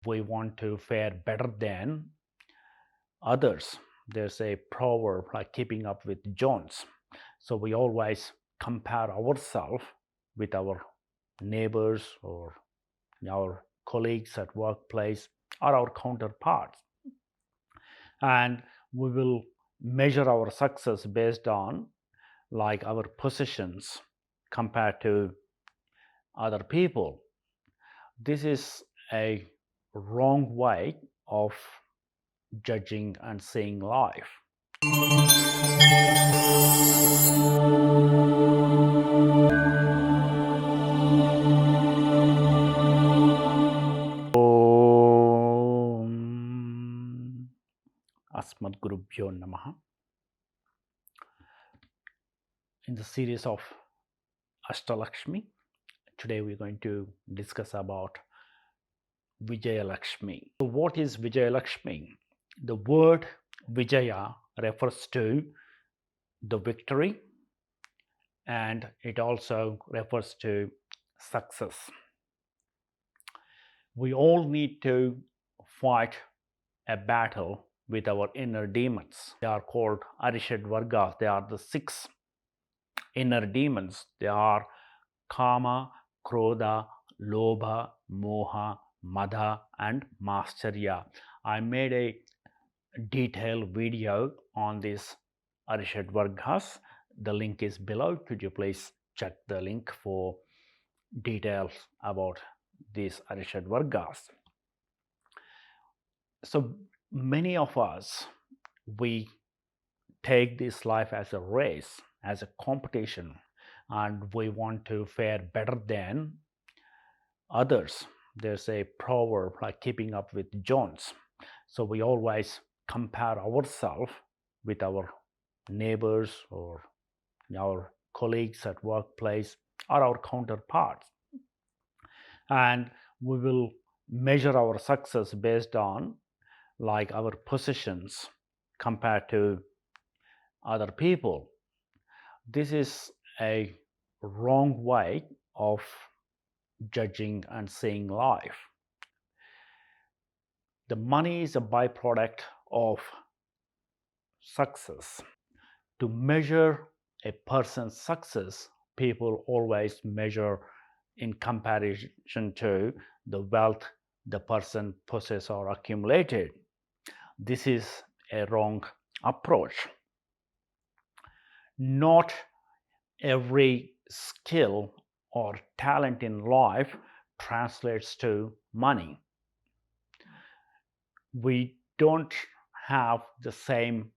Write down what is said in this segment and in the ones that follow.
we want to fare better than others. There's a proverb like keeping up with Jones. So we always compare ourselves with our neighbors or our colleagues at workplace or our counterparts. And we will measure our success based on like our positions compared to other people. This is a wrong way of judging and seeing life. 𝗪𝗲𝗋. In the series of Ashtalakshmi, today we're going to discuss about Vijaya Lakshmi. So what is Vijaya Lakshmi? The word Vijaya refers to the victory, and it also refers to success. We all need to fight a battle with our inner demons. They are called 𝗪𝗵𝗴𝗵𝗺. They are the 6 inner demons. They are Kama, Krodha, Lobha, Moha, Madha, and Mascharya. I made a detailed video on these 𝗪𝗵𝗴𝗵𝗺s. The link is below. Could you please check the link for details about these 𝗪𝗵𝗴𝗵𝗺s? So many of us, we take this life as a race, as a competition, and we want to fare better than others. There's a proverb like keeping up with Jones. So we always compare ourselves with our neighbors or our colleagues at workplace or our counterparts. And we will measure our success based on like our positions compared to other people. This is a wrong way of judging and seeing life. The money is a byproduct of success. To measure a person's success, people always measure in comparison to the wealth the person possesses or accumulated. This is a wrong approach. Not every skill or talent in life translates to money. We don't have the same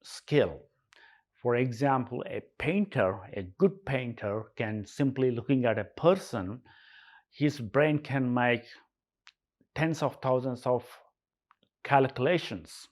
skill. For example, a painter, a good painter, can simply looking at a person, his brain can make tens of thousands of calculations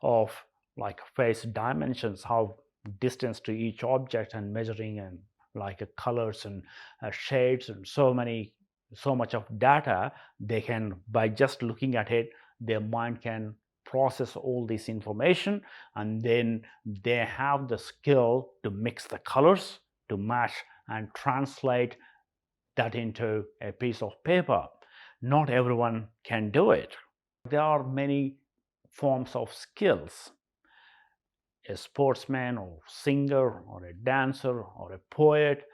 of like face dimensions, how distance to each object, and measuring and like colors and shades and so much of data. They can, by just looking at it, their mind can process all this information, and then they have the skill to mix the colors, to match and translate that into a piece of paper. Not everyone can do it. There are many forms of skills. A sportsman or singer or a dancer or a poet,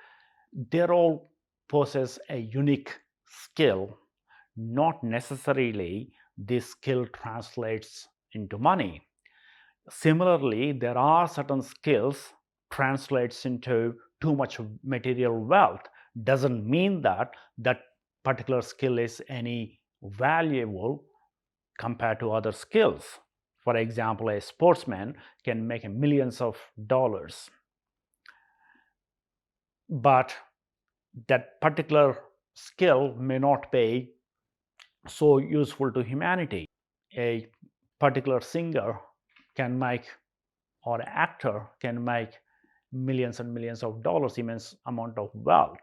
they all possess a unique skill. Not necessarily this skill translates into money. Similarly, there are certain skills translates into too much material wealth. Doesn't mean that that particular skill is any valuable compared to other skills. For example, a sportsman can make millions of dollars, but that particular skill may not be so useful to humanity. A particular singer can make, or actor can make millions and millions of dollars, immense amount of wealth,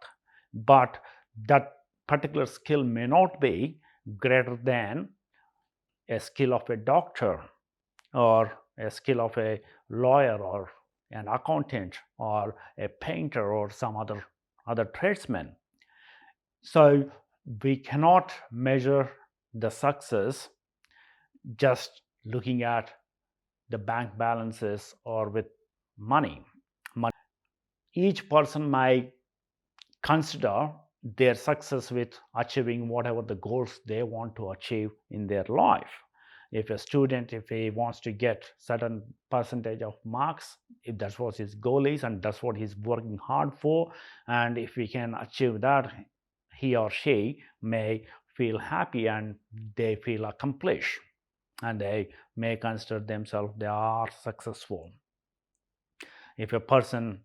but that particular skill may not be greater than a skill of a doctor or a skill of a lawyer or an accountant or a painter or some other tradesman. So we cannot measure the success just looking at the bank balances or with money. Each person might consider their success with achieving whatever the goals they want to achieve in their life. If a student, if he wants to get certain percentage of marks, if that's what his goal is and that's what he's working hard for, and if we can achieve that, he or she may feel happy and they feel accomplished, and they may consider themselves they are successful. If a person,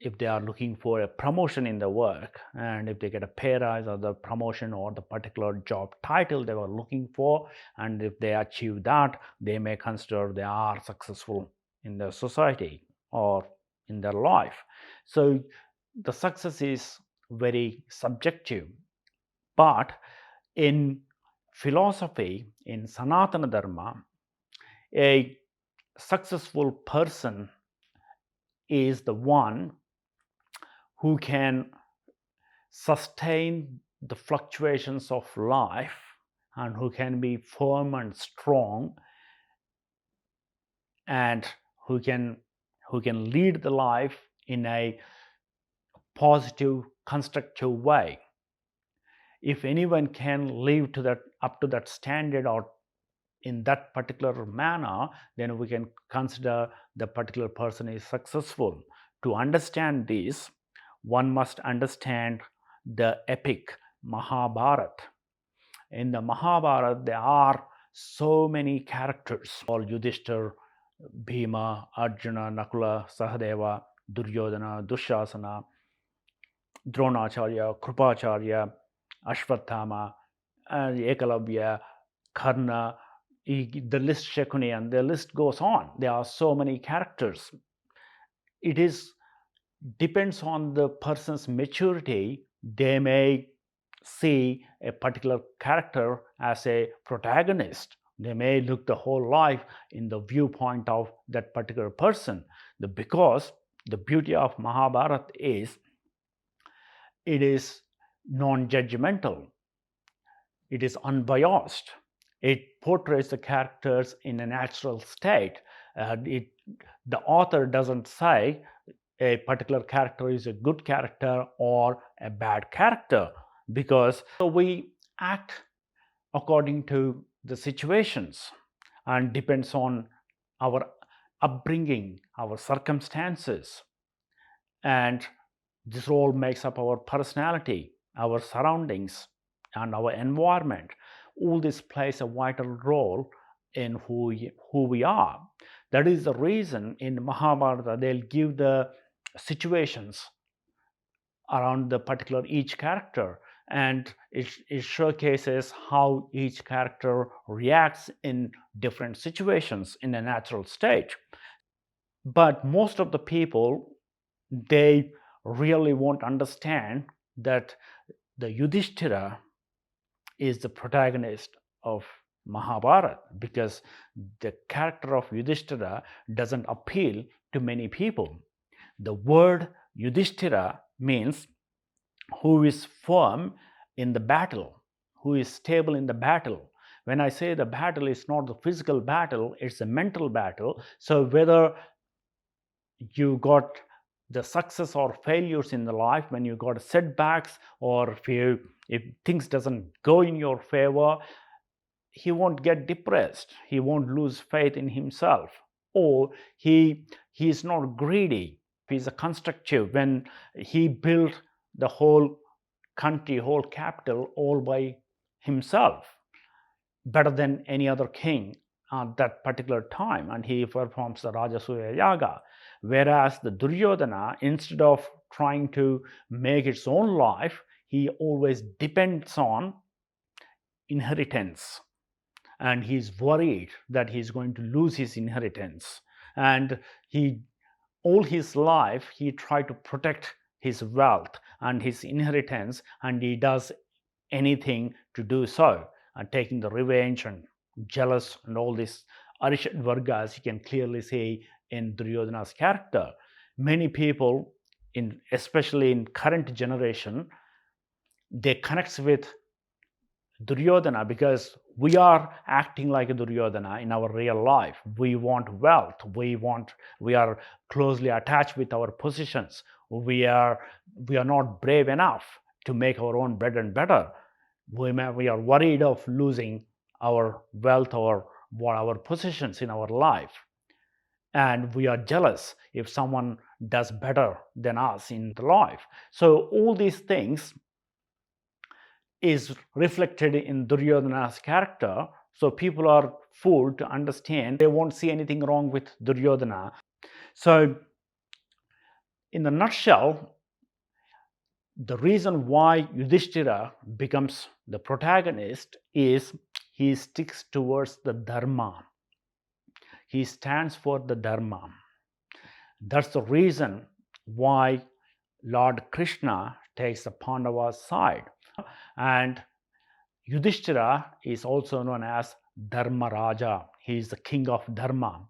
if they are looking for a promotion in the work, and if they get a pay rise or the promotion or the particular job title they were looking for, and if they achieve that, they may consider they are successful in their society or in their life. So the success is very subjective, but in philosophy, in Sanatana Dharma, a successful person is the one who can sustain the fluctuations of life and who can be firm and strong, and who can lead the life in a positive, constructive way. If anyone can live to that, up to that standard or in that particular manner, then we can consider the particular person is successful. To understand this, one must understand the epic Mahabharata. In the Mahabharata, there are so many characters, all Yudhishthira, Bhima, Arjuna, Nakula, Sahadeva, Duryodhana, Dushasana, Dronacharya, Kripacharya, Ashwatthama, and Ekalavya, Karna, the list Shakuni, and the list goes on. There are so many characters. It depends on the person's maturity. They may see a particular character as a protagonist. They may look the whole life in the viewpoint of that particular person. Because the beauty of Mahabharata is it is non-judgmental. It is unbiased. It portrays the characters in a natural state. The author doesn't say a particular character is a good character or a bad character, because we act according to the situations and depends on our upbringing, our circumstances, and this all makes up our personality, our surroundings, and our environment. All this plays a vital role in who we are. That is the reason in Mahabharata they'll give the situations around the particular each character, and it showcases how each character reacts in different situations in a natural state. But most of the people, they really won't understand that the Yudhishthira is the protagonist of Mahabharata, because the character of Yudhishthira doesn't appeal to many people. The word Yudhishthira means who is firm in the battle, who is stable in the battle. When I say the battle is not the physical battle, it's a mental battle. So whether you got the success or failures in the life, when you got setbacks, or if things doesn't go in your favor, he won't get depressed. He won't lose faith in himself, or he is not greedy. He's a constructive. When he built the whole country, whole capital, all by himself, better than any other king at that particular time, and he performs the Rajasuya Yaga. Whereas the Duryodhana, instead of trying to make its own life, he always depends on inheritance, and he's worried that he's going to lose his inheritance. And all his life he tried to protect his wealth and his inheritance, and he does anything to do so, and taking the revenge and jealous and all these 𝗪𝗏𝗪𝗏, you can clearly see in Duryodhana's character. Many people, especially in current generation, they connect with Duryodhana because we are acting like a Duryodhana in our real life. We want wealth. We are closely attached with our positions. We are not brave enough to make our own bread and butter. We are worried of losing our wealth or our positions in our life. And we are jealous if someone does better than us in the life. So all these things is reflected in Duryodhana's character. So people are fooled to understand. They won't see anything wrong with Duryodhana. So in a nutshell, the reason why Yudhishthira becomes the protagonist is he sticks towards the dharma. He stands for the dharma. That's the reason why Lord Krishna takes the Pandava's side. And Yudhishthira is also known as Dharma Raja. He is the king of Dharma.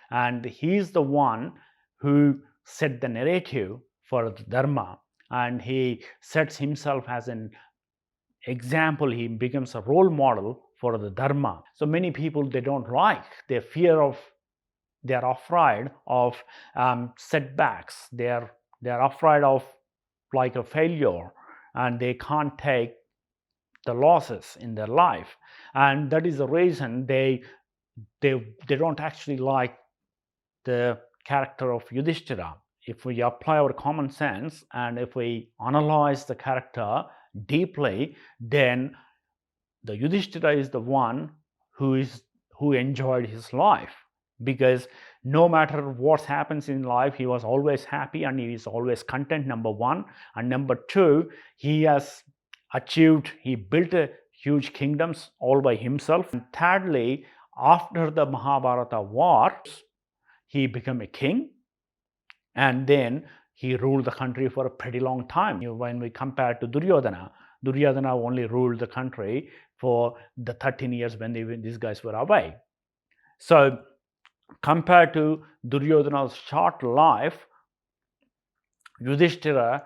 And he is the one who set the narrative for the Dharma. And he sets himself as an example. He becomes a role model for the Dharma. So many people, they don't like, they are afraid of setbacks. They are afraid of like a failure, and they can't take the losses in their life. And that is the reason they don't actually like the character of Yudhishthira. If we apply our common sense and if we analyze the character deeply, then the Yudhishthira is the one who enjoyed his life, because no matter what happens in life, he was always happy and he is always content, number one. And number two, he built a huge kingdoms all by himself. And thirdly, after the Mahabharata war, he became a king, and then he ruled the country for a pretty long time. When we compare to Duryodhana only ruled the country for the 13 years when these guys were away. So compared to Duryodhana's short life, Yudhishthira,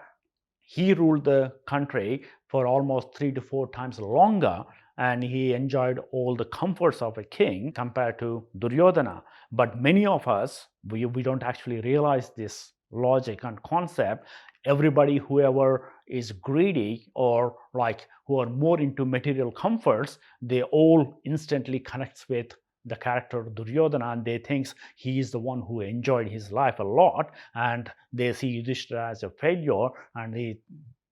he ruled the country for almost 3 to 4 times longer, and he enjoyed all the comforts of a king compared to Duryodhana. But many of us, we don't actually realize this logic and concept. Everybody, whoever is greedy or like who are more into material comforts, they all instantly connects with the character of Duryodhana, and they think he is the one who enjoyed his life a lot, and they see Yudhishthira as a failure, and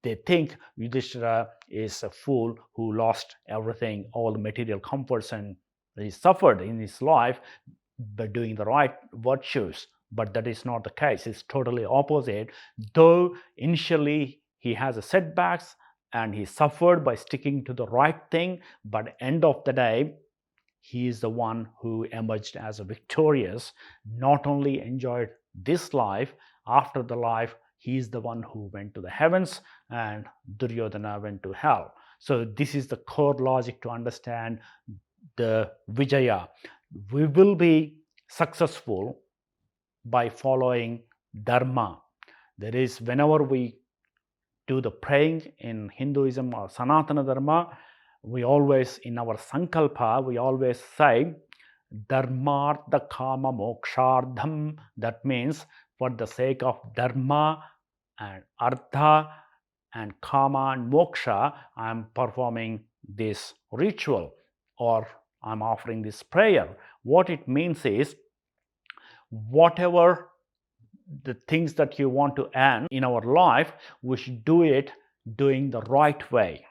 they think Yudhishthira is a fool who lost everything, all the material comforts, and he suffered in his life by doing the right virtues. But that is not the case. It's totally opposite. Though initially he has a setbacks and he suffered by sticking to the right thing, but end of the day, he is the one who emerged as a victorious, not only enjoyed this life, after the life, he is the one who went to the heavens, and Duryodhana went to hell. So this is the core logic to understand the Vijaya. We will be successful by following Dharma. That is, whenever we do the praying in Hinduism or Sanatana Dharma, we always, in our sankalpa, we always say dharmartha kama mokshardham. That means for the sake of dharma and artha and kama and moksha, I am performing this ritual or I am offering this prayer. What it means is, whatever the things that you want to earn in our life, we should do it doing the right way,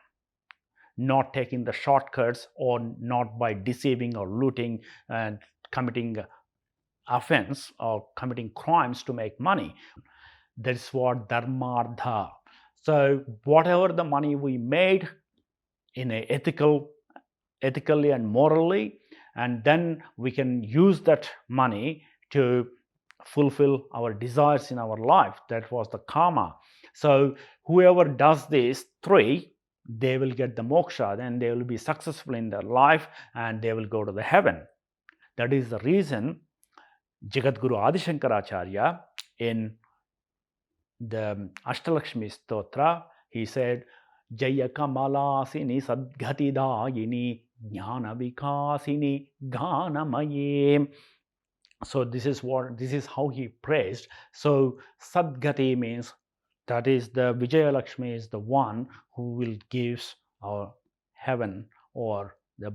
not taking the shortcuts, or not by deceiving or looting and committing offense or committing crimes to make money. That's what dharmartha. So whatever the money we made in a ethically and morally, and then we can use that money to fulfill our desires in our life. That was the karma. So whoever does these three, they will get the moksha, then they will be successful in their life and they will go to the heaven. That is the reason Jagadguru Adi Shankaracharya in the Ashtalakshmi Stotra, he said, जयकमलासिनि सद्गतिदायिनि �ज्ञानविकासिनि गानमये. So this is how he praised. So Sadgati means that is the Vijaya Lakshmi is the one who will gives our heaven or the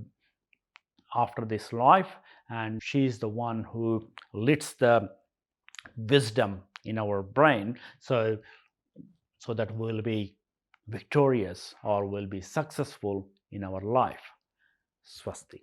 after this life, and she is the one who leads the wisdom in our brain, so that we'll be victorious or will be successful in our life. Swasti.